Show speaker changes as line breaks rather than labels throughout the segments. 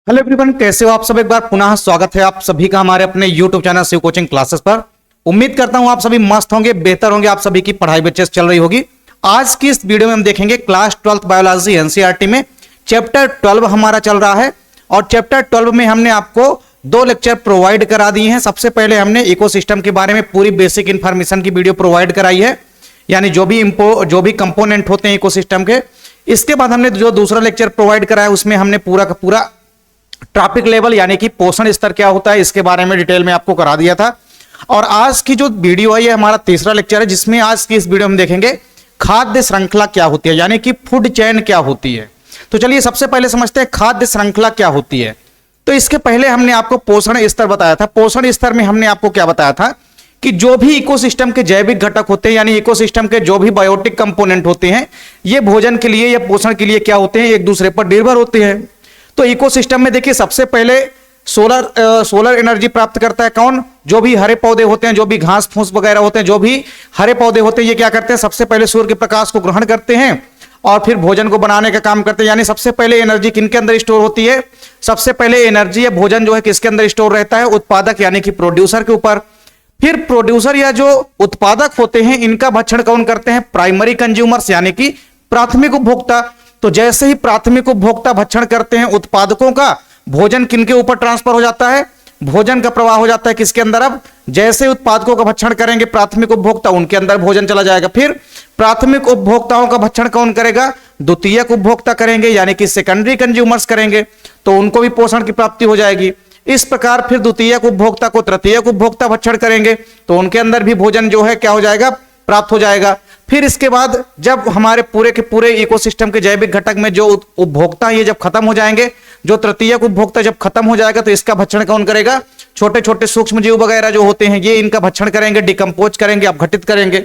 Hello everyone, कैसे हो आप सब। एक बार पुनः स्वागत है आप सभी का हमारे अपने YouTube channel Shiv coaching classes पर। उम्मीद करता हूं आप सभी मस्त होंगे, बेहतर होंगे, आप सभी की पढ़ाई भी अच्छे से चल रही होगी। आज की इस वीडियो में हम देखेंगे क्लास 12th बायोलॉजी एनसीईआरटी में चैप्टर 12 हमारा चल रहा है और चैप्टर 12 में हमने आपको 2 लेक्चर प्रोवाइड करा दिए हैं। सबसे पहले हमने इकोसिस्टम के बारे में पूरी बेसिक इंफॉर्मेशन की वीडियो प्रोवाइड कराई है, यानी जो भी कंपोनेंट होते हैं इकोसिस्टम के। इसके बाद हमने जो दूसरा लेक्चर प्रोवाइड कराया उसमें हमने पूरा का पूरा ट्रॉपिक लेवल यानी कि पोषण स्तर क्या होता है इसके बारे में डिटेल में आपको करा दिया था। और आज की जो वीडियो है ये हमारा तीसरा लेक्चर है, जिसमें आज की इस वीडियो में देखेंगे खाद्य श्रृंखला क्या होती है, यानी कि फूड चेन क्या होती है। तो चलिए सबसे पहले समझते हैं खाद्य श्रृंखला क्या होती है। तो इसके पहले हमने आपको पोषण स्तर बताया था। पोषण स्तर में हमने आपको क्या बताया था कि जो भी इकोसिस्टम के जैविक घटक होते हैं, यानी इकोसिस्टम के जो भी बायोटिक कंपोनेंट होते हैं, ये भोजन के लिए या पोषण के लिए क्या होते हैं, एक दूसरे पर निर्भर होते हैं। तो इकोसिस्टम में देखिए सबसे पहले सोलर एनर्जी प्राप्त करता है कौन, जो भी हरे पौधे होते हैं, जो भी घास फूस वगैरह होते हैं, जो भी हरे पौधे होते हैं, ये क्या करते हैं, सबसे पहले सूर्य के प्रकाश को ग्रहण करते हैं और फिर भोजन को बनाने का काम करते हैं। यानी सबसे पहले एनर्जी किनके अंदर स्टोर होती है, सबसे पहले एनर्जी या भोजन जो है किसके अंदर स्टोर रहता है, उत्पादक यानी कि प्रोड्यूसर के ऊपर। फिर प्रोड्यूसर या जो उत्पादक होते हैं इनका भक्षण कौन करते हैं, प्राइमरी कंज्यूमर्स यानी कि प्राथमिक उपभोक्ता। तो जैसे ही प्राथमिक उपभोक्ता भक्षण करते हैं उत्पादकों का, भोजन किनके ऊपर ट्रांसफर हो जाता है, भोजन का प्रवाह हो जाता है किसके अंदर। अब जैसे उत्पादकों का भक्षण करेंगे प्राथमिक उपभोक्ता, उनके अंदर भोजन चला जाएगा। फिर प्राथमिक उपभोक्ताओं का भक्षण कौन करेगा, द्वितीयक उपभोक्ता करेंगे यानी कि सेकेंडरी कंज्यूमर्स करेंगे, तो उनको भी पोषण की प्राप्ति हो जाएगी। इस प्रकार फिर द्वितीयक उपभोक्ता को तृतीयक उपभोक्ता भक्षण करेंगे तो उनके अंदर भी भोजन जो है क्या हो जाएगा, प्राप्त हो जाएगा। फिर इसके बाद जब हमारे पूरे के पूरे इकोसिस्टम के जैविक घटक में जो उपभोक्ता ये जब खत्म हो जाएंगे, जो तृतीयक उपभोक्ता जब खत्म हो जाएगा तो इसका भक्षण कौन करेगा, छोटे छोटे सूक्ष्म जीव वगैरह जो होते हैं ये इनका भक्षण करेंगे, डिकम्पोज करेंगे, अपघटित करेंगे।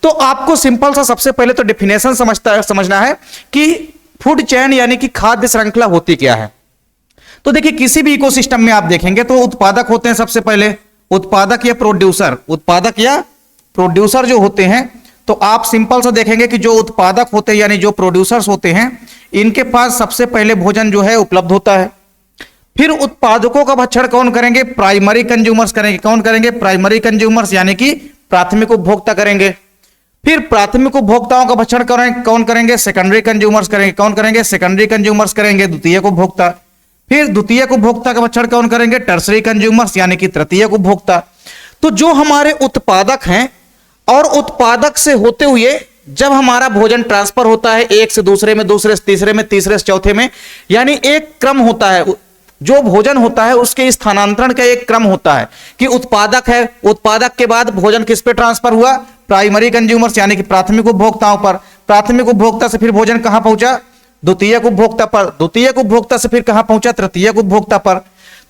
तो आपको सिंपल सा सबसे पहले तो डेफिनेशन समझना है कि फूड चेन यानी कि खाद्य श्रृंखला होती क्या है। तो देखिए किसी भी इकोसिस्टम में आप देखेंगे तो उत्पादक होते हैं सबसे पहले, उत्पादक या प्रोड्यूसर, उत्पादक या प्रोड्यूसर जो होते हैं। तो आप सिंपल सा देखेंगे कि जो उत्पादक होते हैं यानी जो प्रोड्यूसर्स होते हैं इनके पास सबसे पहले भोजन जो है उपलब्ध होता है। फिर उत्पादकों का भक्षण कौन करेंगे, प्राइमरी कंज्यूमर्स करेंगे। कौन करेंगे, प्राइमरी कंज्यूमर्स यानी कि प्राथमिक उपभोक्ता करेंगे। फिर प्राथमिक उपभोक्ताओं का भक्षण कौन करेंगे, सेकेंडरी कंज्यूमर्स करेंगे। कौन करेंगे, सेकेंडरी कंज्यूमर्स करेंगे, द्वितीयक उपभोक्ता। फिर द्वितीयक उपभोक्ता का भक्षण कौन करेंगे, टर्सरी कंज्यूमर्स यानी कि तृतीयक उपभोक्ता। तो जो हमारे उत्पादक हैं और उत्पादक से होते हुए जब हमारा भोजन ट्रांसफर होता है एक से दूसरे में, दूसरे से तीसरे में, तीसरे से चौथे में, यानी एक क्रम होता है। जो भोजन होता है उसके स्थानांतरण का एक क्रम होता है कि उत्पादक है, उत्पादक के बाद भोजन किस पे ट्रांसफर हुआ, प्राइमरी कंज्यूमर्स यानी कि प्राथमिक उपभोक्ताओं पर। प्राथमिक उपभोक्ता से फिर भोजन कहां पहुंचा, द्वितीयक उपभोक्ता पर। द्वितीयक उपभोक्ता से फिर कहां पहुंचा, तृतीयक उपभोक्ता पर।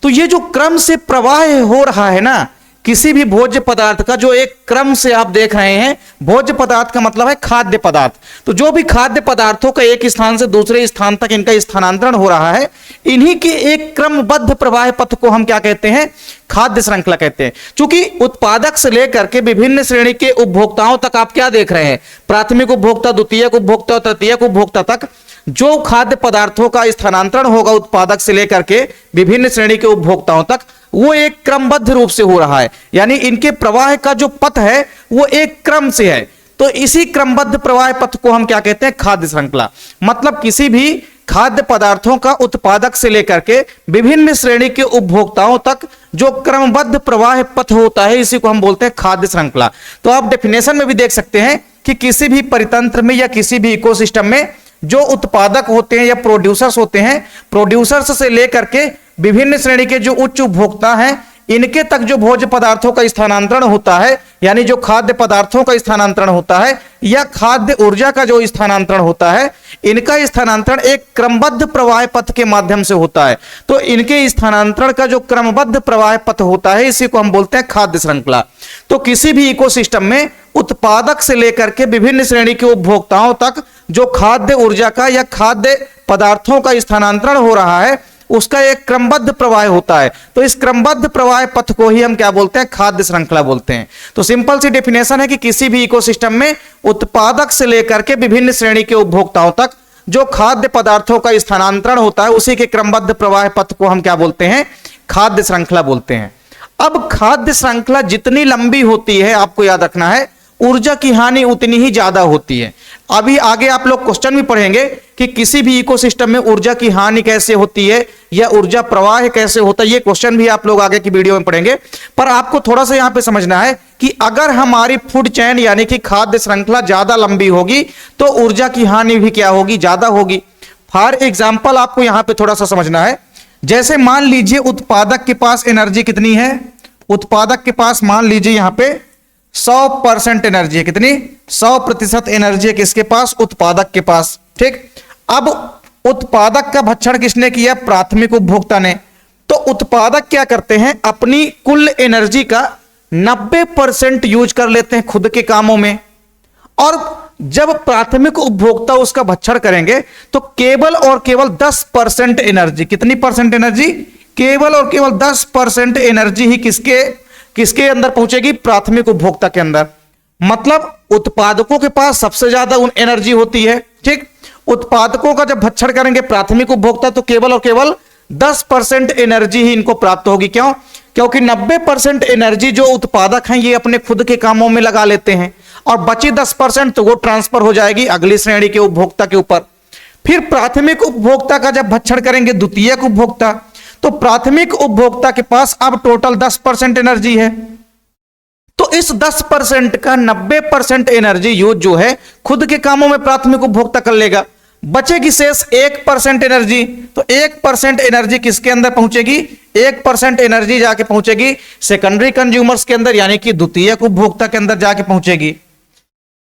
तो ये जो क्रम से प्रवाह हो रहा है ना किसी भी भोज्य पदार्थ का, जो एक क्रम से आप देख रहे हैं, भोज्य पदार्थ का मतलब है खाद्य पदार्थ। तो जो भी खाद्य पदार्थों का एक स्थान से दूसरे स्थान तक इनका स्थानांतरण हो रहा है, इन्हीं के एक क्रमबद्ध प्रवाह पथ को हम क्या कहते हैं, खाद्य श्रृंखला कहते हैं। क्योंकि उत्पादक से लेकर के विभिन्न श्रेणी के उपभोक्ताओं तक आप क्या देख रहे हैं, प्राथमिक उपभोक्ता, द्वितीयक उपभोक्ता और तृतीयक उपभोक्ता तक जो खाद्य पदार्थों का स्थानांतरण होगा उत्पादक से लेकर के विभिन्न श्रेणी के उपभोक्ताओं तक, वो एक क्रमबद्ध रूप से हो रहा है। यानी इनके प्रवाह का जो पथ है वो एक क्रम से है। तो इसी क्रमबद्ध प्रवाह पथ को हम क्या कहते हैं, खाद्य श्रृंखला। मतलब किसी भी खाद्य पदार्थों का उत्पादक से लेकर के विभिन्न श्रेणी के उपभोक्ताओं तक जो क्रमबद्ध प्रवाह पथ होता है इसी को हम बोलते हैं खाद्य श्रृंखला। तो आप डेफिनेशन में भी देख सकते हैं कि किसी भी परितंत्र में या किसी भी इकोसिस्टम में जो उत्पादक होते हैं या प्रोड्यूसर्स होते हैं, प्रोड्यूसर्स से लेकर के विभिन्न श्रेणी के जो उच्च उपभोक्ता हैं इनके तक जो भोज्य पदार्थों का स्थानांतरण होता है, यानी जो खाद्य पदार्थों का स्थानांतरण होता है या खाद्य ऊर्जा का जो स्थानांतरण होता है, इनका स्थानांतरण एक क्रमबद्ध प्रवाह पथ के माध्यम से होता है। तो इनके स्थानांतरण का जो क्रमबद्ध प्रवाह पथ होता है इसी को हम बोलते हैं खाद्य श्रृंखला। तो किसी भी इकोसिस्टम में उत्पादक से लेकर के विभिन्न श्रेणी के उपभोक्ताओं तक जो खाद्य ऊर्जा का या खाद्य पदार्थों का स्थानांतरण हो रहा है उसका एक क्रमबद्ध प्रवाह होता है। तो इस क्रमबद्ध प्रवाह पथ को ही हम क्या बोलते हैं, खाद्य श्रृंखला बोलते हैं। तो सिंपल सी डेफिनेशन है कि किसी भी इकोसिस्टम में उत्पादक से लेकर के विभिन्न श्रेणी के उपभोक्ताओं तक जो खाद्य पदार्थों का स्थानांतरण होता है उसी के क्रमबद्ध प्रवाह पथ को हम क्या बोलते हैं, खाद्य श्रृंखला बोलते हैं। अब खाद्य श्रृंखला जितनी लंबी होती है, आपको याद रखना है, ऊर्जा की हानि उतनी ही ज्यादा होती है। अभी आगे आप लोग क्वेश्चन भी पढ़ेंगे कि किसी भी इकोसिस्टम में ऊर्जा की हानि कैसे होती है या ऊर्जा प्रवाह कैसे होता है, ये क्वेश्चन भी आप लोग आगे की वीडियो में पढ़ेंगे। पर आपको थोड़ा सा यहां पे समझना है कि अगर हमारी फूड चेन यानी कि खाद्य श्रृंखला ज्यादा लंबी होगी तो ऊर्जा की हानि भी क्या होगी, ज्यादा होगी। फॉर एग्जाम्पल आपको यहां पर थोड़ा सा समझना है, जैसे मान लीजिए उत्पादक के पास एनर्जी कितनी है, उत्पादक के पास मान लीजिए यहां पे 100% एनर्जी है, कितनी, 100% एनर्जी है किसके पास, उत्पादक के पास, ठीक। अब उत्पादक का भक्षण किसने किया, प्राथमिक उपभोक्ता ने। तो उत्पादक क्या करते हैं, अपनी कुल एनर्जी का 90% यूज कर लेते हैं खुद के कामों में, और जब प्राथमिक उपभोक्ता उसका भक्षण करेंगे तो केवल और केवल 10% एनर्जी, कितनी परसेंट एनर्जी, केवल और केवल 10% एनर्जी ही किसके अंदर पहुंचेगी, प्राथमिक उपभोक्ता के अंदर। मतलब उत्पादकों के पास सबसे ज्यादा एनर्जी होती है, ठीक। उत्पादकों का जब भक्षण करेंगे प्राथमिक उपभोक्ता तो केवल और केवल 10% एनर्जी ही इनको प्राप्त होगी। क्यों, क्योंकि 90% एनर्जी जो उत्पादक हैं ये अपने खुद के कामों में लगा लेते हैं, और बची 10% तो वो ट्रांसफर हो जाएगी अगली श्रेणी के उपभोक्ता के ऊपर। फिर प्राथमिक उपभोक्ता का जब भक्षण करेंगे द्वितीयक उपभोक्ता, तो प्राथमिक उपभोक्ता के पास अब टोटल 10% एनर्जी है, तो इस 10% का 90% एनर्जी यूज जो है खुद के कामों में प्राथमिक उपभोक्ता कर लेगा। बचेगी शेष 1% एनर्जी, तो 1% एनर्जी किसके अंदर पहुंचेगी, 1% एनर्जी जाके पहुंचेगी सेकेंडरी कंज्यूमर्स के अंदर, यानी कि द्वितीयक उपभोक्ता के अंदर जाके पहुंचेगी।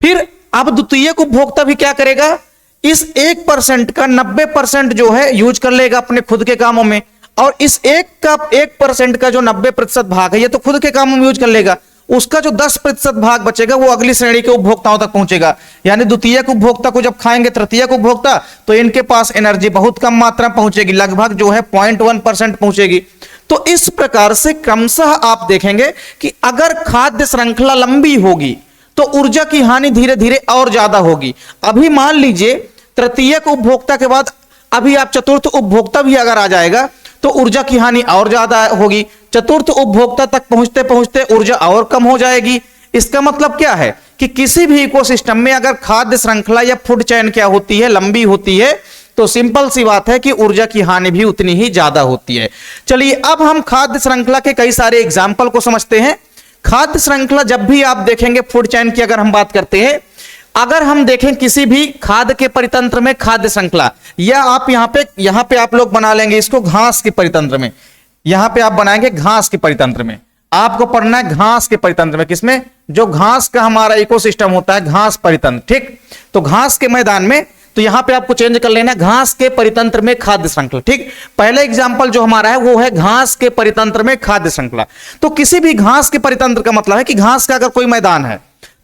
फिर अब द्वितीयक उपभोक्ता भी क्या करेगा, इस 1% का 90% जो है यूज कर लेगा अपने खुद के कामों में, और इस 1% का जो 90% भाग है ये तो खुद के कामों में यूज कर लेगा, उसका जो 10% भाग बचेगा वो अगली श्रेणी के उपभोक्ताओं तक पहुंचेगा। यानी द्वितीयक उपभोक्ता को जब खाएंगे तृतीयक उपभोक्ता तो इनके पास एनर्जी बहुत कम मात्रा में पहुंचेगी, लगभग जो है 0.1% पहुंचेगी। तो इस प्रकार से क्रमशः आप देखेंगे कि अगर खाद्य श्रृंखला लंबी होगी तो ऊर्जा की हानि धीरे धीरे और ज्यादा होगी। अभी मान लीजिए तृतीयक उपभोक्ता के बाद अभी आप चतुर्थ उपभोक्ता भी अगर आ जाएगा तो ऊर्जा की हानि और ज्यादा होगी, चतुर्थ उपभोक्ता तक पहुंचते पहुंचते ऊर्जा और कम हो जाएगी। इसका मतलब क्या है कि किसी भी इकोसिस्टम में अगर खाद्य श्रृंखला या फूड चेन क्या होती है, लंबी होती है, तो सिंपल सी बात है कि ऊर्जा की हानि भी उतनी ही ज्यादा होती है। चलिए अब हम खाद्य श्रृंखला के कई सारे एग्जाम्पल को समझते हैं। खाद्य श्रृंखला जब भी आप देखेंगे फूड चेन की अगर हम बात करते हैं, अगर हम देखें किसी भी खाद्य के परितंत्र में खाद्य श्रृंखला, या आप यहां पे आप लोग बना लेंगे इसको घास के परितंत्र में, यहां पे आप बनाएंगे घास के परितंत्र में, आपको पढ़ना है घास के परितंत्र में, किसमें, जो घास का हमारा इकोसिस्टम होता है घास परितंत्र, ठीक। तो घास के मैदान में, तो यहां पे आपको चेंज कर लेना घास के परितंत्र में खाद्य श्रृंखला, ठीक। पहले एग्जांपल जो हमारा है वो है घास के परितंत्र में खाद्य श्रृंखला। तो किसी भी घास के परितंत्र का मतलब है कि घास का अगर कोई मैदान है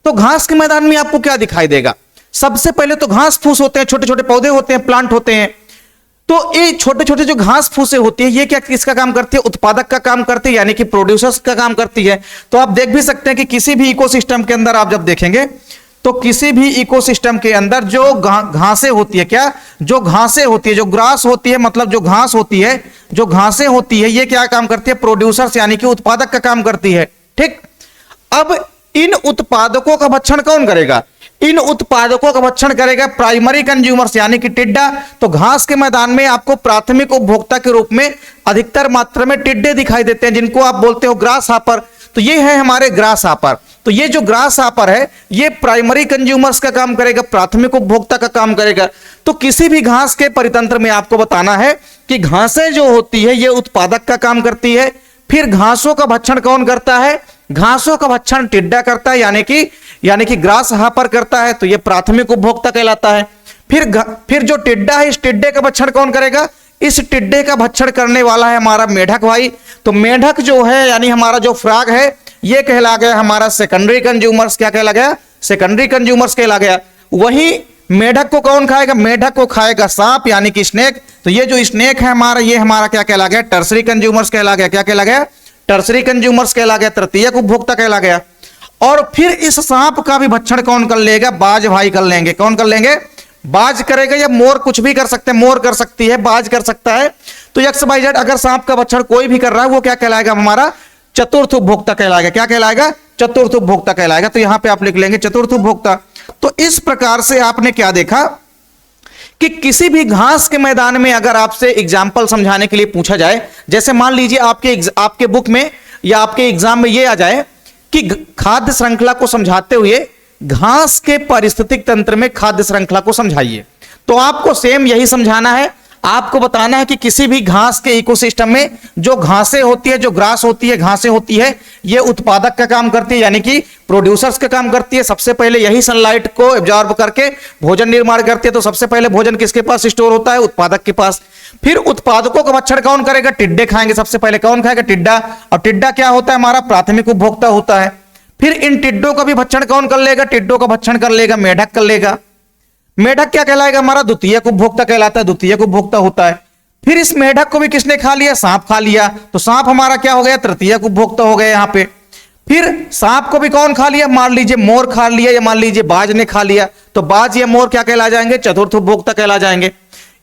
तो घास के मैदान में आपको क्या दिखाई देगा, सबसे पहले तो घास फूस होते हैं, छोटे छोटे पौधे होते हैं, प्लांट होते हैं। तो ये छोटे छोटे जो घास फूसे होती है ये क्या किसका काम करती है, उत्पादक का काम करती है, यानी कि प्रोड्यूसर्स का काम करती है। तो आप देख भी सकते हैं कि किसी भी इकोसिस्टम के अंदर आप जब देखेंगे तो किसी भी इकोसिस्टम के अंदर जो घासें होती है, क्या, जो घासें होती है, जो ग्रास होती है, मतलब जो घास होती है, जो घासें होती है, ये क्या काम करती है, प्रोड्यूसर्स यानी कि उत्पादक का काम करती है, ठीक। अब इन उत्पादकों का भक्षण कौन करेगा, इन उत्पादकों का भक्षण करेगा प्राइमरी कंज्यूमर्स यानी कि टिड्डा। तो घास के मैदान में आपको प्राथमिक उपभोक्ता के रूप में अधिकतर मात्रा में टिड्डे दिखाई देते हैं, जिनको आप बोलते हो ग्रास हापर। तो ये है हमारे ग्रास हापर। तो ये जो ग्रास हापर है ये प्राइमरी कंज्यूमर्स का काम करेगा, प्राथमिक उपभोक्ता का काम करेगा। तो किसी भी घास के परितंत्र में आपको बताना है कि घासें जो होती है ये उत्पादक का काम करती है। फिर घासों का भक्षण कौन करता है, घासों का भक्षण टिड्डा करता है, यानी कि ग्रास हापर करता है, तो ये प्राथमिक उपभोक्ता कहलाता है। फिर जो टिड्डा है इस टिड्डे का भक्षण कौन करेगा, इस टिड्डे का भक्षण करने वाला है हमारा मेढक भाई। तो मेढक जो है यानी हमारा जो फ्रॉग है ये कहला गया हमारा सेकेंडरी कंज्यूमर्स, क्या कहला गया, सेकेंडरी कंज्यूमर्स कहला गया। वही मेढक को कौन खाएगा, मेढक को खाएगा सांप यानी कि स्नेक। तो ये जो स्नेक है हमारा, ये हमारा क्या कहला गया, टर्सरी कंज्यूमर्स कहला गया। क्या कहला गया, टर्सरी कंज्यूमर्स कहला गया, तृतीयक उपभोक्ता कहला गया। और फिर इस सांप का भी भक्षण कौन कर लेगा, बाज भाई कर लेंगे। कौन कर लेंगे, बाज करेगा या मोर कुछ भी कर सकते हैं, मोर कर सकती है, बाज कर सकता है। तो एक्स वाई जेड अगर सांप का भक्षण कोई भी कर रहा है वो क्या कहलाएगा, हमारा चतुर्थ उपभोक्ता कहलाएगा। क्या कहलाएगा, चतुर्थ उपभोक्ता कहलाएगा। तो यहां पे आप लिख लेंगे चतुर्थ उपभोक्ता। तो इस प्रकार से आपने क्या देखा कि किसी भी घास के मैदान में अगर आपसे एग्जाम्पल समझाने के लिए पूछा जाए, जैसे मान लीजिए आपके बुक में या आपके एग्जाम में यह आ जाए कि खाद्य श्रृंखला को समझाते हुए घास के पारिस्थितिक तंत्र में खाद्य श्रृंखला को समझाइए, तो आपको सेम यही समझाना है। आपको बताना है कि किसी भी घास के इकोसिस्टम में जो घासें होती है, जो ग्रास होती है, घासें होती है, ये उत्पादक का काम करती है, यानी कि प्रोड्यूसर्स का काम करती है। सबसे पहले यही सनलाइट को एब्जॉर्ब करके भोजन निर्माण करती है। तो सबसे पहले भोजन किसके पास स्टोर होता है, उत्पादक के पास। फिर उत्पादकों का भक्षण कौन करेगा, टिड्डे खाएंगे। सबसे पहले कौन खाएगा, टिड्डा। और टिड्डा क्या होता है, हमारा प्राथमिक उपभोक्ता होता है। फिर इन टिड्डों का भी भक्षण कौन कर लेगा, टिड्डों का भक्षण कर लेगा मेढक कर लेगा। मेढक क्या कहलाएगा, हमारा द्वितीयक उपभोक्ता कहलाता है, द्वितीयक उपभोक्ता होता है। फिर इस मेढक को भी किसने खा लिया, सांप खा लिया। तो सांप हमारा क्या हो गया, तृतीयक उपभोक्ता हो गया यहां पे। फिर सांप को भी कौन खा लिया, मान लीजिए मोर खा लिया या मान लीजिए बाज ने खा लिया। तो बाज या मोर क्या कहला जाएंगे, चतुर्थ उपभोक्ता कहला जाएंगे।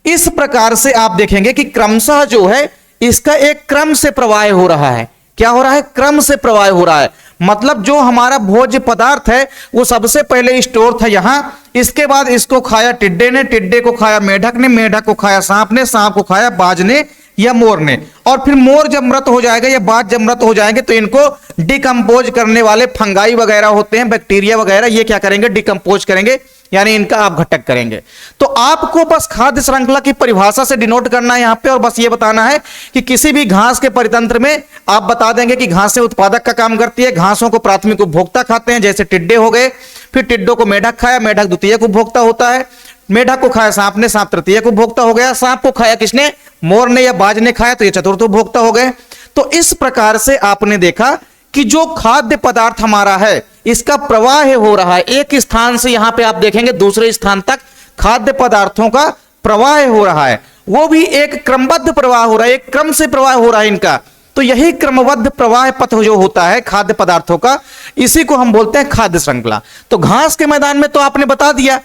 इस प्रकार से आप देखेंगे कि क्रमशः जो है इसका एक क्रम से प्रवाह हो रहा है। क्या हो रहा है, क्रम से प्रवाह हो रहा है। मतलब जो हमारा भोज्य पदार्थ है वो सबसे पहले स्टोर था यहां, इसके बाद इसको खाया टिड्डे ने, टिड्डे को खाया मेढक ने, मेढक को खाया सांप ने, सांप को खाया बाज ने या मोर ने। और फिर मोर जब मृत हो जाएगा या बाज जब मृत हो जाएंगे तो इनको डिकम्पोज करने वाले फंगाई वगैरह होते हैं, बैक्टीरिया वगैरह, ये क्या करेंगे, डिकम्पोज करेंगे, यानी इनका आप घटक करेंगे। तो आपको बस खाद्य श्रृंखला की परिभाषा से डिनोट करना है यहां पे, और बस ये बताना है कि किसी भी घास के परितंत्र में आप बता देंगे कि घासें उत्पादक का काम करती है, घासों को प्राथमिक उपभोक्ता खाते हैं, जैसे टिड्डे हो गए। फिर टिड्डों को मेढक खाया, मेढक द्वितीयक उपभोक्ता होता है। मेढक को खाया सांप ने, सांप तृतीयक उपभोक्ता हो गया। सांप को खाया किसने, मोर ने या बाज ने खाया, तो ये चतुर्थ उपभोक्ता हो गए। तो इस प्रकार से आपने देखा कि जो खाद्य पदार्थ हमारा है इसका प्रवाह हो रहा है, एक स्थान से यहां पे आप देखेंगे दूसरे स्थान तक खाद्य पदार्थों का प्रवाह हो रहा है, वो भी एक क्रमबद्ध प्रवाह हो रहा है, एक क्रम से प्रवाह हो रहा है इनका। तो यही क्रमबद्ध प्रवाह पथ जो होता है खाद्य पदार्थों का, इसी को हम बोलते हैं खाद्य श्रृंखला। तो घास के मैदान में तो आपने बता दिया।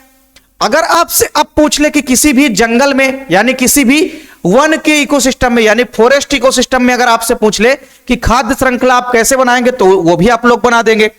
अगर आपसे अब पूछ ले कि किसी भी जंगल में यानी किसी भी वन के इकोसिस्टम में यानी फॉरेस्ट इकोसिस्टम में अगर आपसे पूछ ले कि खाद्य श्रृंखला आप कैसे बनाएंगे, तो वो भी आप लोग बना देंगे।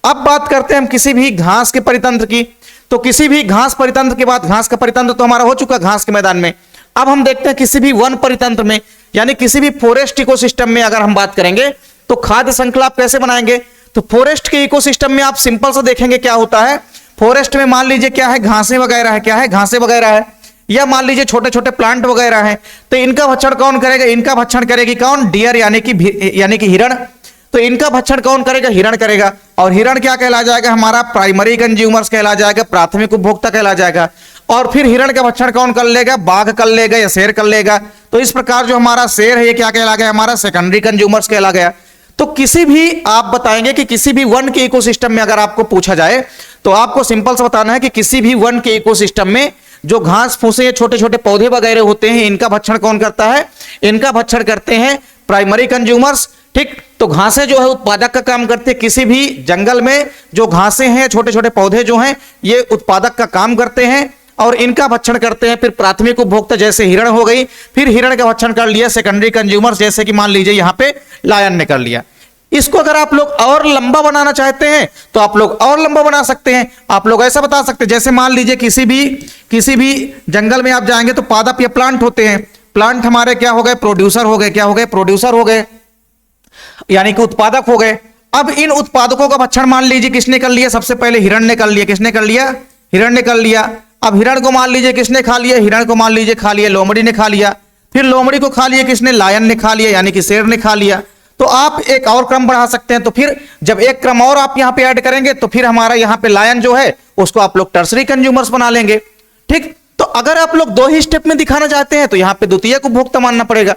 अब बात करते हैं हम किसी भी घास के परितंत्र की। तो किसी भी घास परितंत्र के बाद, घास का परितंत्र तो हमारा हो चुका घास के मैदान में, अब हम देखते हैं किसी भी वन परितंत्र में यानी किसी भी फॉरेस्ट इकोसिस्टम में अगर हम बात करेंगे तो खाद्य श्रृंखला आप कैसे बनाएंगे। तो फॉरेस्ट के इकोसिस्टम में आप सिंपल से देखेंगे क्या होता है। फॉरेस्ट में मान लीजिए क्या है, घासें वगैरह है, क्या है, घासें वगैरह है, या मान लीजिए छोटे छोटे प्लांट वगैरह हैं। तो इनका भक्षण कौन करेगा, इनका भक्षण करेगी कौन, डियर यानी कि हिरण। तो इनका भक्षण कौन करेगा, हिरण करेगा। और हिरण क्या कहला जाएगा, हमारा प्राइमरी कंज्यूमर्स कहला जाएगा, प्राथमिक उपभोक्ता कहला जाएगा। और फिर हिरण का भक्षण कौन कर लेगा, बाघ कर लेगा या शेर कर लेगा। तो इस प्रकार जो हमारा शेर है ये क्या कहला गया, हमारा सेकेंडरी कंज्यूमर्स कहला गया। तो किसी भी आप बताएंगे कि किसी भी वन के इकोसिस्टम में अगर आपको पूछा जाए तो आपको सिंपल से बताना है कि किसी भी वन के इकोसिस्टम में जो घास फूसे छोटे छोटे पौधे वगैरह होते हैं इनका भक्षण कौन करता है, इनका भक्षण करते हैं प्राइमरी कंज्यूमर्स। ठीक, तो घासें जो है उत्पादक का काम करते हैं। किसी भी जंगल में जो घासें हैं, छोटे छोटे पौधे जो हैं, ये उत्पादक का काम करते हैं और इनका भक्षण करते हैं फिर प्राथमिक उपभोक्ता, जैसे हिरण हो गई। फिर हिरण का भक्षण कर लिया सेकेंडरी कंज्यूमर्स, जैसे कि मान लीजिए यहां पे लायन ने कर लिया। इसको अगर आप लोग और लंबा बनाना चाहते हैं तो आप लोग और लंबा बना सकते हैं। आप लोग ऐसा बता सकते हैं, जैसे मान लीजिए किसी भी जंगल में आप जाएंगे तो पादप या प्लांट होते हैं। प्लांट हमारे क्या हो गए, प्रोड्यूसर हो गए, क्या हो गए, प्रोड्यूसर हो गए, यानी कि उत्पादक हो गए। अब इन उत्पादकों का भक्षण मान लीजिए किसने कर लिया, सबसे पहले हिरण ने कर लिया। किसने कर लिया, हिरण ने कर लिया। अब हिरण को मान लीजिए किसने खा लिया, हिरण को मान लीजिए खा लिया लोमड़ी ने खा लिया। फिर लोमड़ी को खा लिया किसने, लायन ने खा लिया, यानी कि शेर ने खा लिया। तो आप एक और क्रम बढ़ा सकते हैं। तो फिर जब एक क्रम और आप यहां पे ऐड करेंगे तो फिर हमारा यहां पे लायन जो है उसको आप लोग टर्सरी कंज्यूमर्स बना लेंगे। ठीक, तो अगर आप लोग दो ही स्टेप में दिखाना चाहते हैं तो यहां पे द्वितीयक उपभोक्ता मानना पड़ेगा।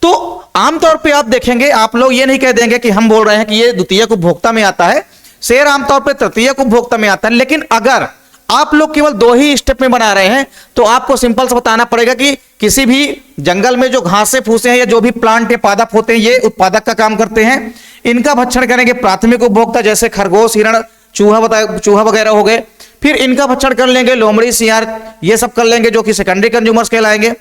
तो आमतौर पे आप देखेंगे, आप लोग ये नहीं कह देंगे कि हम बोल रहे हैं कि ये द्वितीयक उपभोक्ता में आता है, शेर आमतौर पे तृतीयक उपभोक्ता में आता है। लेकिन अगर आप लोग केवल दो ही स्टेप में बना रहे हैं तो आपको सिंपल से बताना पड़ेगा कि किसी भी जंगल में जो घासें फूसे हैं या जो भी प्लांट या पादप होते हैं ये उत्पादक का काम करते हैं। इनका भक्षण करेंगे प्राथमिक उपभोक्ता, जैसे खरगोश, हिरण, चूहा वगैरह हो गए। फिर इनका भक्षण कर लेंगे, लोमड़ी, सियार, ये सब कर लेंगे जो कि सेकेंडरी कंज्यूमर्स कहलाएंगे।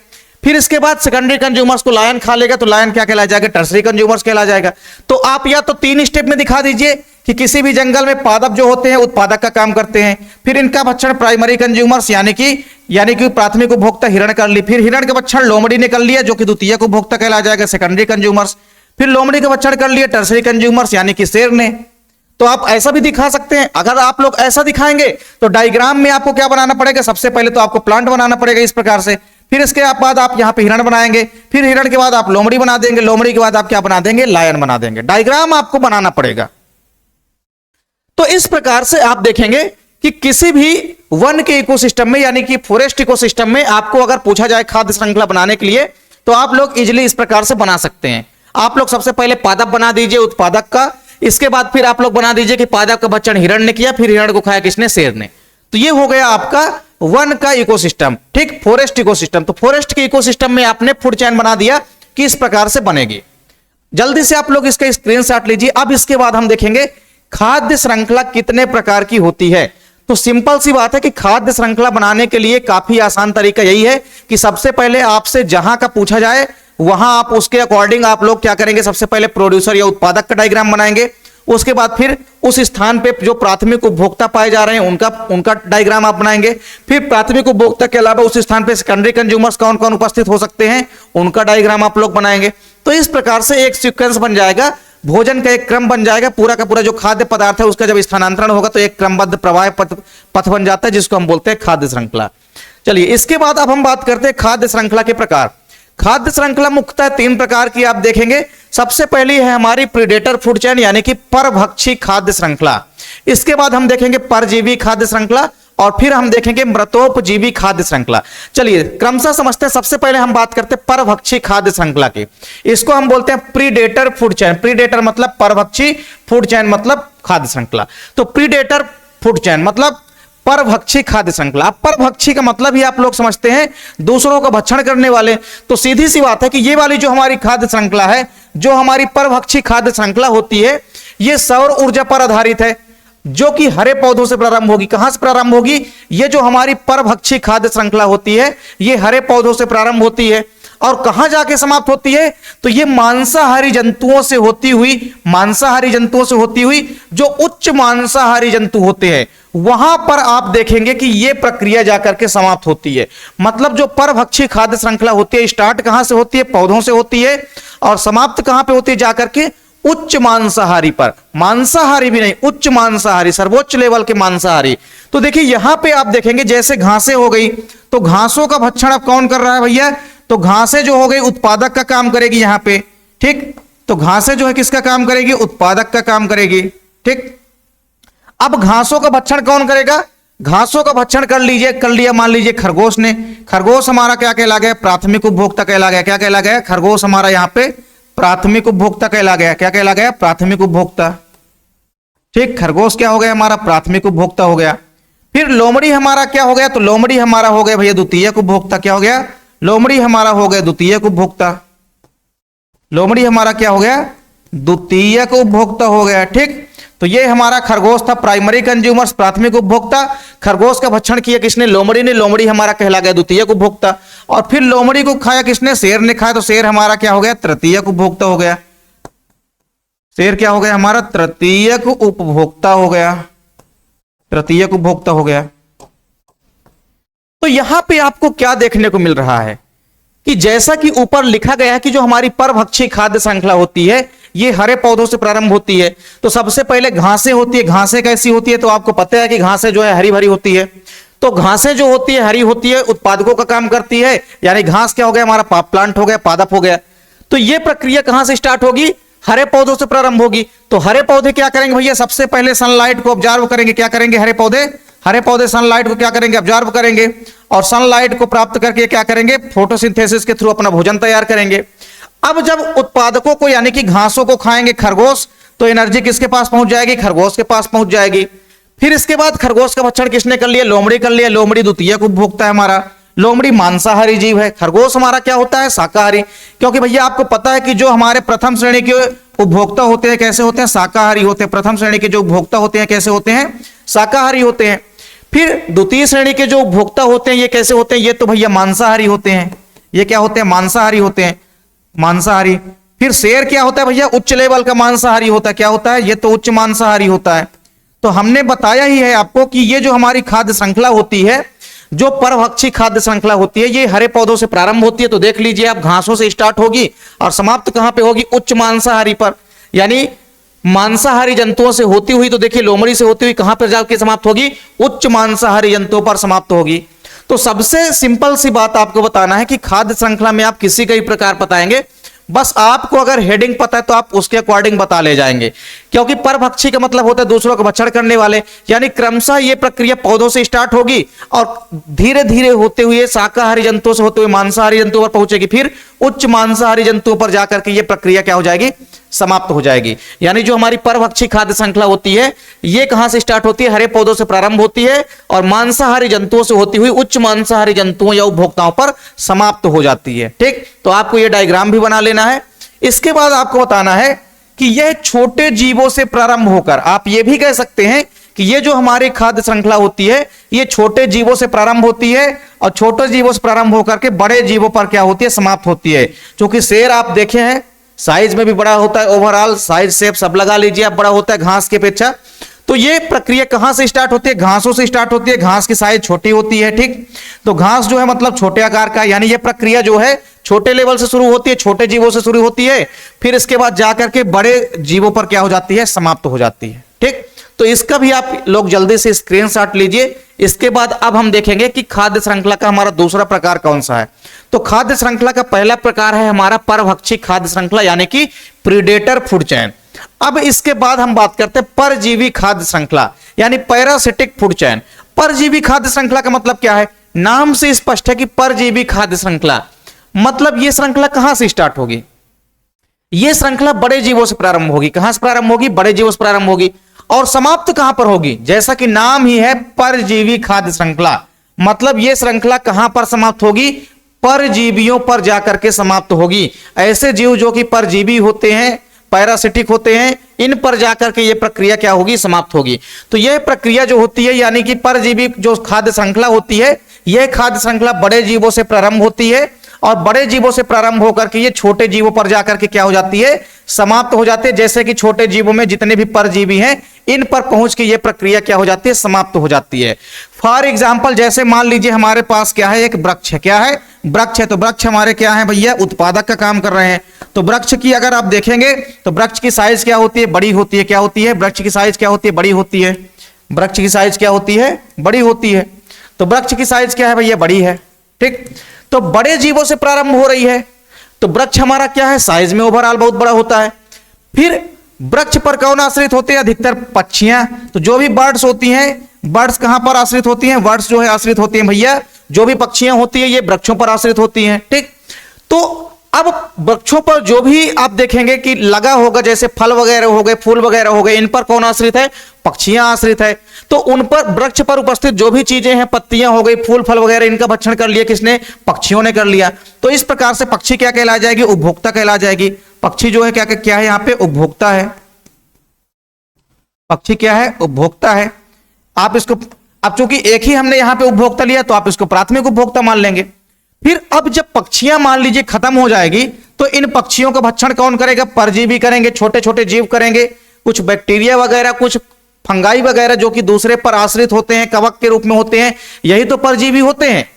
फिर इसके बाद सेकेंडरी कंज्यूमर्स को लायन खा लेगा तो लायन क्या कहला जाएगा, टर्सरी कंज्यूमर्स कहला जाएगा। तो आप या तो 3 स्टेप में दिखा दीजिए कि किसी भी जंगल में पादप जो होते हैं उत्पादक का काम करते हैं, फिर इनका भक्षण प्राइमरी कंज्यूमर्स यानी कि प्राथमिक उपभोक्ता हिरण कर ली, फिर हिरण का भक्षण लोमड़ी ने कर लिया जो कि द्वितीयक उपभोक्ता कहला जाएगा, सेकेंडरी कंज्यूमर्स, फिर लोमड़ी का भक्षण कर लिया टर्सरी कंज्यूमर्स यानी कि शेर ने। तो आप ऐसा भी दिखा सकते हैं। अगर आप लोग ऐसा दिखाएंगे तो डायग्राम में आपको क्या बनाना पड़ेगा, सबसे पहले तो आपको प्लांट बनाना पड़ेगा इस प्रकार से, फिर इसके बाद आप यहां पे हिरण बनाएंगे, फिर हिरण के बाद आप लोमड़ी बना देंगे, लोमड़ी के बाद आप क्या बना देंगे, लायन बना देंगे। डायग्राम आपको बनाना पड़ेगा। तो इस प्रकार से आप देखेंगे कि किसी भी वन के इकोसिस्टम में यानी कि फॉरेस्ट इकोसिस्टम में आपको अगर पूछा जाए खाद्य श्रृंखला बनाने के लिए तो आप लोग इजिली इस प्रकार से बना सकते हैं। आप लोग सबसे पहले पादप बना दीजिए उत्पादक का, इसके बाद फिर आप लोग बना दीजिए कि पादप का भक्षण हिरण ने किया, फिर हिरण को खाया किसने, शेर ने। तो ये हो गया आपका वन का इकोसिस्टम, ठीक, फॉरेस्ट इकोसिस्टम। तो फॉरेस्ट के इकोसिस्टम में आपने फूड चेन बना दिया कि इस प्रकार से बनेगी। जल्दी से आप लोग इसका स्क्रीनशॉट लीजिए। अब इसके बाद हम देखेंगे खाद्य श्रृंखला कितने प्रकार की होती है। तो सिंपल सी बात है कि खाद्य श्रृंखला बनाने के लिए काफी आसान तरीका यही है कि सबसे पहले आपसे जहां का पूछा जाए वहां आप उसके अकॉर्डिंग आप लोग क्या करेंगे, सबसे पहले प्रोड्यूसर या उत्पादक का डायग्राम बनाएंगे, उसके बाद फिर उस स्थान पे जो प्राथमिक उपभोक्ता पाए जा रहे हैं उनका डायग्राम आप बनाएंगे, फिर प्राथमिक उपभोक्ता के अलावा उस स्थान पे सेकेंडरी कंज्यूमर्स कौन कौन उपस्थित हो सकते हैं उनका डायग्राम आप लोग बनाएंगे। तो इस प्रकार से एक सीक्वेंस बन जाएगा, भोजन का एक क्रम बन जाएगा, पूरा का पूरा जो खाद्य पदार्थ है उसका जब स्थानांतरण होगा तो एक क्रमबद्ध प्रवाह पथ बन जाता है जिसको हम बोलते हैं खाद्य श्रृंखला। चलिए इसके बाद अब हम बात करते हैं खाद्य श्रृंखला के प्रकार। खाद्य श्रृंखला मुख्यतः 3 प्रकार की आप देखेंगे। सबसे पहली है हमारी प्रीडेटर फूड चेन यानी कि परभक्षी खाद्य श्रृंखला, इसके बाद हम देखेंगे परजीवी खाद्य श्रृंखला और फिर हम देखेंगे मृतोपजीवी खाद्य श्रृंखला। चलिए क्रमशः समझते हैं। सबसे पहले हम बात करते हैं परभक्षी खाद्य श्रृंखला की, इसको हम बोलते हैं प्रीडेटर फूड चेन। प्रीडेटर मतलब परभक्षी, फूड चेन मतलब खाद्य श्रृंखला। तो प्रीडेटर फूड चेन मतलब परभक्षी खाद्य श्रृंखला। परभक्षी का मतलब ही आप लोग समझते हैं दूसरों का भक्षण करने वाले। तो सीधी सी बात है कि ये वाली जो हमारी खाद्य श्रृंखला है, जो हमारी परभक्षी खाद्य श्रृंखला होती है, ये सौर ऊर्जा पर आधारित है जो कि हरे पौधों से प्रारंभ होगी। कहां से प्रारंभ होगी, ये जो हमारी परभक्षी खाद्य श्रृंखला होती है ये हरे पौधों से प्रारंभ होती है और कहां जाके समाप्त होती है, तो ये मांसाहारी जंतुओं से होती हुई जो उच्च मांसाहारी जंतु होते हैं वहां पर आप देखेंगे कि ये प्रक्रिया जाकर के समाप्त होती है। मतलब जो परभक्षी खाद्य श्रृंखला होती है स्टार्ट कहां से होती है, पौधों से होती है और समाप्त कहां पे होती है, जाकर के उच्च मांसाहारी पर। मांसाहारी भी नहीं, उच्च मांसाहारी, सर्वोच्च लेवल के मांसाहारी। तो देखिए यहां पे आप देखेंगे जैसे घासें हो गई तो घासों का भक्षण अब कौन कर रहा है भैया, तो घासें जो हो गई उत्पादक का काम करेगी यहां पे, ठीक। तो घासें जो है किसका काम करेगी, उत्पादक का काम करेगी, ठीक। अब घासों का भक्षण कौन करेगा, घासों का भक्षण कर लिया मान लीजिए खरगोश ने। खरगोश हमारा क्या कहला गया, प्राथमिक उपभोक्ता कहला गया। क्या कहला गया, खरगोश हमारा यहां पे प्राथमिक उपभोक्ता कहला गया। क्या कहला गया, प्राथमिक उपभोक्ता, ठीक। खरगोश क्या हो गया, हमारा प्राथमिक उपभोक्ता हो गया। फिर लोमड़ी हमारा क्या हो गया, तो लोमड़ी हमारा हो गया भैया द्वितीयक उपभोक्ता। क्या हो गया, लोमड़ी हमारा हो गया द्वितीयक उपभोक्ता। लोमड़ी हमारा क्या हो गया, द्वितीयक उपभोक्ता हो गया, ठीक। तो ये हमारा खरगोश था प्राइमरी कंज्यूमर्स, प्राथमिक उपभोक्ता। खरगोश का भक्षण किया किसने, लोमड़ी ने। लोमड़ी हमारा कहला गया द्वितीयक उपभोक्ता। और फिर लोमड़ी को खाया किसने, शेर ने खाया। तो शेर हमारा क्या हो गया, तृतीयक उपभोक्ता हो गया। शेर क्या हो गया, हमारा तृतीयक उपभोक्ता हो गया, तृतीयक उपभोक्ता हो गया। तो यहां पे आपको क्या देखने को मिल रहा है कि जैसा कि ऊपर लिखा गया है कि जो हमारी परभक्षी खाद्य श्रृंखला होती है ये हरे पौधों से प्रारंभ होती है। तो सबसे पहले घासें होती है। घासें कैसी होती है, तो आपको पता है कि घासें जो है हरी भरी होती है। तो घासें जो होती है हरी होती है, उत्पादकों का काम करती है, यानी घास क्या हो गया, हमारा प्लांट हो गया, पादप हो गया। तो ये प्रक्रिया कहां से स्टार्ट होगी, हरे पौधों से प्रारंभ होगी। तो हरे पौधे क्या करेंगे भैया, सबसे पहले सनलाइट को ऑब्जर्व करेंगे। क्या करेंगे, हरे पौधे सनलाइट को क्या करेंगे, ऑब्जर्व करेंगे और सनलाइट को प्राप्त करके क्या करेंगे, फोटोसिंथेसिस के थ्रू अपना भोजन तैयार करेंगे। अब जब उत्पादकों को यानी कि घासों को खाएंगे खरगोश, तो एनर्जी किसके पास पहुंच जाएगी, खरगोश के पास पहुंच जाएगी। फिर इसके बाद खरगोश का भक्षण किसने कर लिया, लोमड़ी कर लिया। लोमड़ी द्वितीयक उपभोक्ता है हमारा। लोमड़ी मांसाहारी जीव है। खरगोश हमारा क्या होता है, शाकाहारी। क्योंकि भैया आपको पता है कि जो हमारे प्रथम श्रेणी के उपभोक्ता होते हैं कैसे होते हैं, शाकाहारी होते हैं। प्रथम श्रेणी के जो उपभोक्ता होते हैं कैसे होते हैं, शाकाहारी होते हैं। फिर द्वितीय श्रेणी के जो उपभोक्ता होते हैं ये कैसे होते हैं, ये तो भैया मांसाहारी होते हैं। ये क्या होते हैं, मांसाहारी होते हैं, मांसाहारी। फिर शेर क्या होता है भैया, उच्च लेवल का मांसाहारी होता है। क्या होता है, ये तो उच्च मांसाहारी होता है। तो हमने बताया ही है आपको कि ये जो हमारी खाद्य श्रृंखला होती है, जो परभक्षी खाद्य श्रृंखला होती है, ये हरे पौधों से प्रारंभ होती है। तो देख लीजिए आप, घासों से स्टार्ट होगी और समाप्त कहां पे होगी, उच्च मांसाहारी पर, यानी मांसाहारी जंतुओं से होती हुई, तो देखिए लोमड़ी से होती हुई कहां पर जाकर समाप्त होगी, उच्च मांसाहारी जंतुओं पर समाप्त होगी। तो सबसे सिंपल सी बात आपको बताना है कि खाद्य श्रृंखला में आप किसी का ही प्रकार बताएंगे, बस आपको अगर हेडिंग पता है तो आप उसके अकॉर्डिंग बता ले जाएंगे, क्योंकि परभक्षी का मतलब होता है दूसरों को भक्षण करने वाले, यानी क्रमशः ये प्रक्रिया पौधों से स्टार्ट होगी और धीरे धीरे होते हुए शाकाहारी जंतुओं से होते हुए मांसाहारी जंतुओं पर पहुंचेगी, फिर उच्च मांसाहारी जंतुओं पर जाकर के ये प्रक्रिया क्या हो जाएगी, समाप्त हो जाएगी। यानी जो हमारी परभक्षी खाद्य श्रृंखला होती है, ये कहां से स्टार्ट होती है, हरे पौधों से प्रारंभ होती है और मांसाहारी जंतुओं से होती हुई उच्च मांसाहारी जंतुओं या उपभोक्ताओं पर समाप्त हो जाती है। ठीक, तो आपको यह डायग्राम भी बना लेना है। इसके बाद आपको बताना है कि यह छोटे जीवों से प्रारंभ होकर, आप यह भी कह सकते हैं कि ये जो हमारी खाद्य श्रृंखला होती है, ये छोटे जीवों से प्रारंभ होती है और छोटे जीवों से प्रारंभ होकर के बड़े जीवों पर क्या होती है, समाप्त होती है। क्योंकि शेर आप देखे हैं साइज में भी बड़ा होता है, ओवरऑल साइज शेप सब लगा लीजिए आप, बड़ा होता है घास के अपेक्षा। तो ये प्रक्रिया कहां से स्टार्ट होती है, घासों से स्टार्ट होती है। घास की साइज छोटी होती है। ठीक, तो घास जो है मतलब छोटे आकार का, यानी ये प्रक्रिया जो है छोटे लेवल से शुरू होती है, छोटे जीवों से शुरू होती है, फिर इसके बाद जाकर के बड़े जीवों पर क्या हो जाती है, समाप्त हो जाती है। ठीक, तो इसका भी आप लोग जल्दी से स्क्रीनशॉट लीजिए। इसके बाद अब हम देखेंगे कि खाद्य श्रृंखला का हमारा दूसरा प्रकार कौन सा है। तो खाद्य श्रृंखला का पहला प्रकार है हमारा परभक्षी खाद्य श्रृंखला, यानी कि प्रीडेटर फूड चेन। अब इसके बाद हम बात करते हैं परजीवी खाद्य श्रृंखला, यानी पैरासिटिक फूड चेन। परजीवी खाद्य श्रृंखला का मतलब क्या है, नाम से स्पष्ट है कि परजीवी खाद्य श्रृंखला मतलब ये श्रृंखला कहां से स्टार्ट होगी, ये श्रृंखला बड़े जीवों से प्रारंभ होगी। कहां से प्रारंभ होगी, बड़े जीवों से प्रारंभ होगी और समाप्त कहां पर होगी, जैसा कि नाम ही है परजीवी खाद्य श्रृंखला, मतलब यह श्रृंखला कहां पर समाप्त होगी, परजीवियों पर जाकर के समाप्त होगी। ऐसे जीव जो कि परजीवी होते हैं, पैरासिटिक होते हैं, इन पर जाकर के ये प्रक्रिया क्या होगी, समाप्त होगी। तो यह प्रक्रिया जो होती है, यानी कि परजीवी जो खाद्य श्रृंखला होती है, यह खाद्य श्रृंखला बड़े जीवों से प्रारंभ होती है और बड़े जीवों से प्रारंभ होकर के ये छोटे जीवों पर जाकर के क्या हो जाती है, समाप्त हो जाती है। जैसे कि छोटे जीवों में जितने भी परजीवी हैं, इन पर पहुंच के ये प्रक्रिया क्या हो जाती है, समाप्त हो जाती है। फॉर एग्जाम्पल, जैसे मान लीजिए हमारे पास क्या है, एक वृक्ष है। क्या है, वृक्ष है। तो वृक्ष हमारे क्या है भैया, उत्पादक का काम कर रहे हैं। तो वृक्ष की अगर आप देखेंगे तो वृक्ष की साइज क्या होती है, बड़ी होती है। क्या होती है, वृक्ष की साइज क्या होती है, बड़ी होती है। वृक्ष की साइज क्या होती है, बड़ी होती है। तो वृक्ष की साइज क्या है भैया, बड़ी है। ठीक, तो बड़े जीवों से प्रारंभ हो रही है, तो वृक्ष हमारा क्या है, साइज में ओवरऑल बहुत बड़ा होता है। फिर वृक्ष पर कौन आश्रित होते हैं, अधिकतर पक्षियां। तो जो भी बर्ड्स होती हैं, बर्ड्स कहां पर आश्रित होती हैं, बर्ड्स जो है आश्रित होती हैं भैया, जो भी पक्षियां होती है ये वृक्षों पर आश्रित होती हैं। ठीक, तो अब वृक्षों पर जो भी आप देखेंगे कि लगा होगा, जैसे फल वगैरह हो गए, फूल वगैरह हो गए, इन पर कौन आश्रित है, पक्षियां आश्रित है। तो उन पर, वृक्ष पर उपस्थित जो भी चीजें हैं, पत्तियां हो गई, फूल फल वगैरह, इनका भक्षण कर लिया किसने, पक्षियों ने कर लिया। तो इस प्रकार से पक्षी क्या कहला जाएगी, उपभोक्ता कहला जाएगी। पक्षी जो है क्या क्या है, यहां पे उपभोक्ता है। पक्षी क्या है, उपभोक्ता है। आप इसको, अब चूंकि एक ही हमने यहां पे उपभोक्ता लिया तो आप इसको प्राथमिक उपभोक्ता मान लेंगे। फिर अब जब पक्षियां मान लीजिए खत्म हो जाएगी, तो इन पक्षियों का भक्षण कौन करेगा, परजीवी करेंगे, छोटे छोटे जीव करेंगे, कुछ बैक्टीरिया वगैरह, कुछ फंगाई वगैरह जो कि दूसरे पर आश्रित होते हैं, कवक के रूप में होते हैं, यही तो परजीवी होते हैं।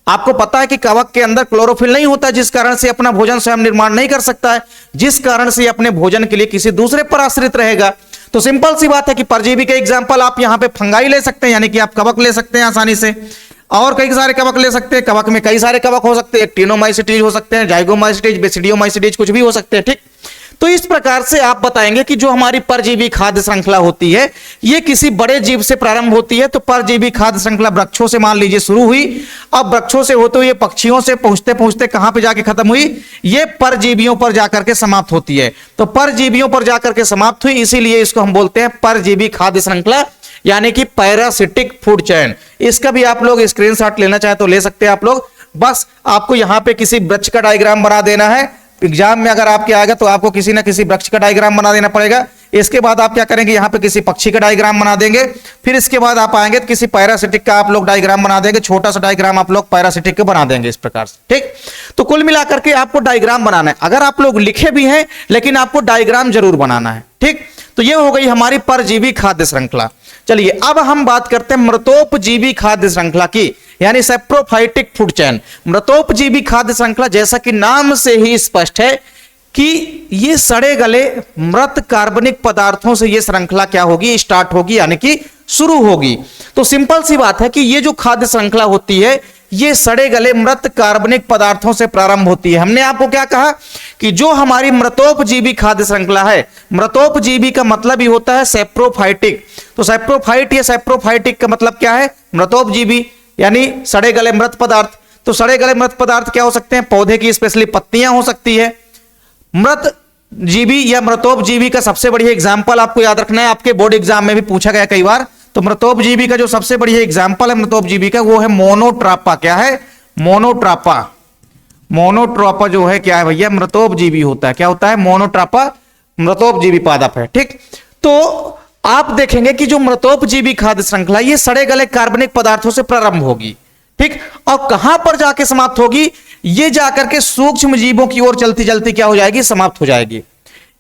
आपको पता है कि कवक के अंदर क्लोरोफिल नहीं होता, जिस कारण से अपना भोजन स्वयं निर्माण नहीं कर सकता है, जिस कारण से अपने भोजन के लिए किसी दूसरे पर आश्रित रहेगा। तो सिंपल सी बात है कि परजीवी के एग्जाम्पल आप यहां पे फंगाई ले सकते हैं, यानी कि आप कवक ले सकते हैं आसानी से, और कई सारे कवक ले सकते हैं। कवक में कई सारे कवक हो सकते हैं, एक्टिनोमाइसिटीज हो सकते हैं, जाइगोमाइसिटीज, बेसिडियोमाइसिटीज, कुछ भी हो सकते हैं। ठीक, तो इस प्रकार से आप बताएंगे कि जो हमारी परजीवी खाद्य श्रृंखला होती है, ये किसी बड़े जीव से प्रारंभ होती है। तो परजीवी खाद्य श्रृंखला वृक्षों से मान लीजिए शुरू हुई, अब वृक्षों से होते हुए पक्षियों से पहुंचते पहुंचते कहां पे जाके खत्म हुई, ये परजीवियों पर जाकर के समाप्त होती है। तो परजीवियों पर जाकर के समाप्त हुई, इसीलिए इसको हम बोलते हैं परजीवी खाद्य श्रृंखला, यानी कि पैरासिटिक फूड चेन। इसका भी आप लोग स्क्रीनशॉट लेना चाहे तो ले सकते हैं आप लोग। बस आपको यहां पे किसी वृक्ष का डायग्राम बना देना है। एग्जाम में अगर आपके आएगा तो आपको किसी ना किसी वृक्ष का डायग्राम बना देना पड़ेगा। इसके बाद आप क्या करेंगे, यहाँ पे किसी पक्षी का डायग्राम बना देंगे। फिर इसके बाद आप आएंगे तो किसी पैरासिटिक का आप लोग डायग्राम बना देंगे, छोटा सा डायग्राम आप लोग पैरासिटिक का बना देंगे इस प्रकार से। ठीक, तो कुल मिलाकर के आपको डायग्राम बनाना है। अगर आप लोग लिखे भी हैं लेकिन आपको डायग्राम जरूर बनाना है। ठीक, तो ये हो गई हमारी परजीवी खाद्य श्रृंखला। चलिए अब हम बात करते हैं मृतोपजीवी खाद्य श्रृंखला की, यानी सेप्रोफाइटिक फूड चेन। मृतोपजीवी खाद्य श्रृंखला जैसा कि नाम से ही स्पष्ट है कि ये सड़े गले मृत कार्बनिक पदार्थों से ये श्रृंखला क्या होगी, स्टार्ट होगी, यानी कि शुरू होगी। तो सिंपल सी बात है कि ये जो खाद्य श्रृंखला होती है ये सड़े गले मृत कार्बनिक पदार्थों से प्रारंभ होती है। हमने आपको क्या कहा कि जो हमारी मृतोपजीवी खाद्य श्रृंखला है, मृतोपजीवी का मतलब ही होता है सेप्रोफाइटिक। तो सेप्रोफाइट या सेप्रोफाइटिक का मतलब क्या है, मृतोपजीवी यानी सड़े गले मृत पदार्थ। तो सड़े गले मृत पदार्थ क्या हो सकते हैं, पौधे की स्पेशली पत्तियां हो सकती है। मृत जीवी या मृतोपजीवी का सबसे बढ़िया एग्जाम्पल आपको याद रखना है, आपके बोर्ड एग्जाम में भी पूछा गया कई बार। तो मृतोपजीवी का जो सबसे बढ़िया एग्जाम्पल है मृतोपजीवी का, वो है मोनोट्रापा। क्या है, मोनोट्रापा। मोनोट्रापा जो है क्या है भैया, मृतोपजीवी होता है। क्या होता है, मोनोट्रापा मृतोपजीवी पादप है। ठीक, तो आप देखेंगे कि जो मृतोपजीवी खाद्य श्रृंखला ये सड़े गले कार्बनिक पदार्थों से प्रारंभ होगी। ठीक, और कहां पर जाके समाप्त होगी, ये जाकर के सूक्ष्म जीवों की ओर चलती चलती क्या हो जाएगी, समाप्त हो जाएगी।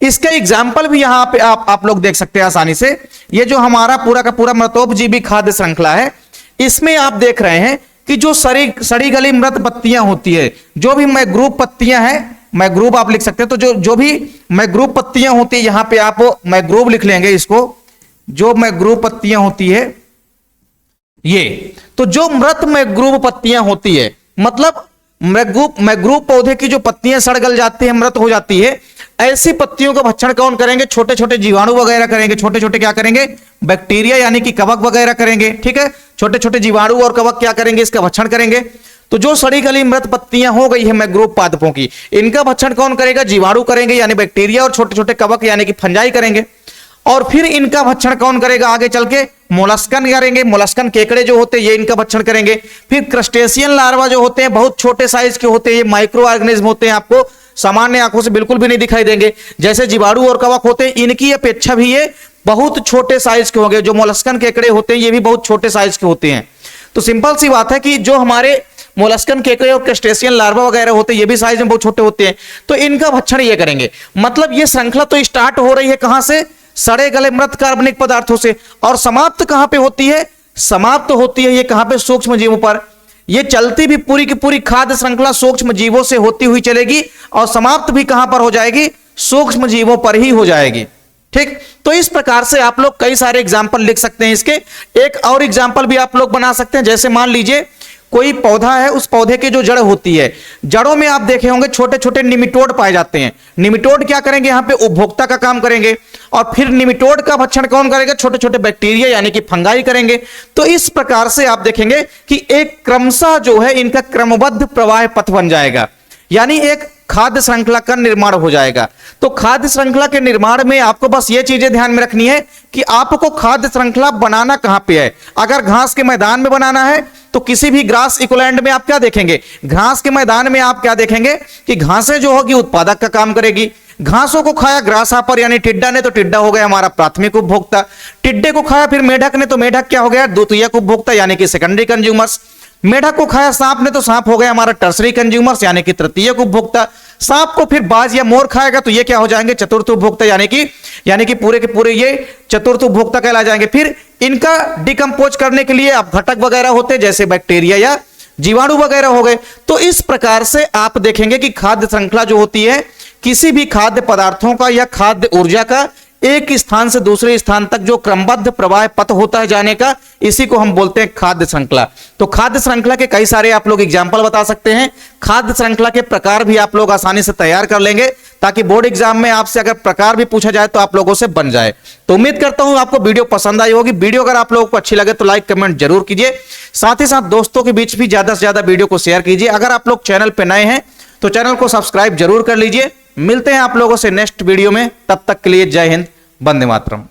इसका एग्जाम्पल भी यहां पे आप लोग देख सकते हैं आसानी से। ये जो हमारा पूरा का पूरा मृतोपजीवी खाद्य श्रृंखला है, इसमें आप देख रहे हैं कि जो सड़ी गली मृत पत्तियां होती है, जो भी मैग्रूव पत्तियां हैं, मैग्रूव आप लिख सकते हैं। तो जो भी मैग्रूव पत्तियां होती है, यहां पे आप मैग्रूव लिख लेंगे इसको, जो मैग्रूव पत्तियां होती है ये। तो जो मृत मैग्रूव पत्तियां होती है, मतलब मैग्रूव पौधे की जो पत्तियां सड़ गल जाती है, मृत हो जाती है, ऐसी पत्तियों का भक्षण कौन करेंगे, छोटे छोटे जीवाणु वगैरह करेंगे। छोटे छोटे क्या करेंगे, बैक्टीरिया यानी कि कवक वगैरह करेंगे। ठीक है, छोटे छोटे जीवाणु और कवक क्या करेंगे, इसका भक्षण करेंगे। तो जो सड़ी गली मृत पत्तियां हो गई है मैग्रोव पादपों की, इनका भक्षण कौन करेगा, जीवाणु करेंगे यानी बैक्टीरिया, और छोटे छोटे कवक यानी कि फंजाई करेंगे। और फिर इनका भक्षण कौन करेगा आगे चल के, मोलस्कन करेंगे। मोलस्कन केकड़े जो होते हैं ये इनका भक्षण करेंगे। फिर क्रस्टेशियन लार्वा जो होते हैं बहुत छोटे साइज के होते हैं, ये माइक्रो ऑर्गेनिज्म होते हैं, आपको सामान्य आंखों से बिल्कुल भी नहीं दिखाई देंगे। जैसे जीवाणु और कवक होते हैं, इनकी अपेक्षा भी ये बहुत छोटे साइज के होंगे। जो मोलस्कन केकड़े होते हैं ये भी बहुत छोटे साइज के होते हैं। तो सिंपल सी बात है कि जो हमारे मोलस्कन केकड़े और क्रस्टेशियन लार्वा वगैरह होते हैं ये भी साइज में बहुत छोटे होते हैं। तो इनका भक्षण ये करेंगे। मतलब ये श्रृंखला तो स्टार्ट हो रही है कहां से, सड़े गले मृत कार्बनिक पदार्थों से, और समाप्त कहां पे होती है, समाप्त होती है ये कहां पे, सूक्ष्म जीवों पर। ये चलती भी पूरी की पूरी खाद्य श्रृंखला सूक्ष्म जीवों से होती हुई चलेगी, और समाप्त भी कहां पर हो जाएगी, सूक्ष्म जीवों पर ही हो जाएगी। ठीक, तो इस प्रकार से आप लोग कई सारे एग्जाम्पल लिख सकते हैं इसके। एक और एग्जाम्पल भी आप लोग बना सकते हैं। जैसे मान लीजिए कोई पौधा है, उस पौधे की जो जड़ होती है, जड़ों में आप देखे होंगे छोटे छोटे निमिटोड पाए जाते हैं। निमिटोड क्या करेंगे, यहां पे उपभोक्ता का काम करेंगे, और फिर निमिटोड का भक्षण कौन करेगा, छोटे छोटे बैक्टीरिया यानी कि फंगाई करेंगे। तो इस प्रकार से आप देखेंगे कि एक क्रमशः जो है इनका क्रमबद्ध प्रवाह पथ बन जाएगा, यानी एक खाद्य श्रृंखला का निर्माण हो जाएगा। तो खाद्य श्रृंखला के निर्माण में आपको बस ये चीजें ध्यान में रखनी है कि आपको खाद्य श्रृंखला बनाना कहां पे है। अगर घास के मैदान में बनाना है तो किसी भी ग्रास इकोलैंड में आप क्या देखेंगे, घास के मैदान में आप क्या देखेंगे कि घासें जो होगी उत्पादक का काम करेगी। घासों को खाया ग्रासहॉपर यानी टिड्डा ने, तो टिड्डा हो गया हमारा प्राथमिक उपभोक्ता। टिड्डे को खाया फिर मेढक ने, तो मेढक क्या हो गया, द्वितीयक उपभोक्ता यानी कि सेकेंडरी कंज्यूमर्स। मेढक को खाया सांप ने, तो सांप हो गया हमारा टर्सरी कंज्यूमर्स यानी कि तृतीयक उपभोक्ता। सांप को फिर बाज या मोर खाएगा तो ये क्या हो जाएंगे, चतुर्थ उपभोक्ता यानी कि पूरे के पूरे ये चतुर्थ उपभोक्ता कहला जाएंगे। फिर इनका डिकम्पोज करने के लिए अब घटक वगैरह होते हैं, जैसे बैक्टीरिया या जीवाणु वगैरह हो गए। तो इस प्रकार से आप देखेंगे कि खाद्य श्रृंखला जो होती है किसी भी खाद्य पदार्थों का या खाद्य ऊर्जा का एक स्थान से दूसरे स्थान तक जो क्रमबद्ध प्रवाह पथ होता है जाने का, इसी को हम बोलते हैं खाद्य श्रृंखला। तो खाद्य श्रृंखला के कई सारे आप लोग एग्जाम्पल बता सकते हैं। खाद्य श्रृंखला के प्रकार भी आप लोग आसानी से तैयार कर लेंगे, ताकि बोर्ड एग्जाम में आपसे अगर प्रकार भी पूछा जाए तो आप लोगों से बन जाए। तो उम्मीद करता हूं आपको वीडियो पसंद आई होगी। वीडियो अगर आप लोगों को अच्छी लगे तो लाइक कमेंट जरूर कीजिए। साथ ही साथ दोस्तों के बीच भी ज्यादा से ज्यादा वीडियो को शेयर कीजिए। अगर आप लोग चैनल पर नए हैं तो चैनल को सब्सक्राइब जरूर कर लीजिए। मिलते हैं आप लोगों से नेक्स्ट वीडियो में, तब तक के लिए जय हिंद, वंदे मातरम।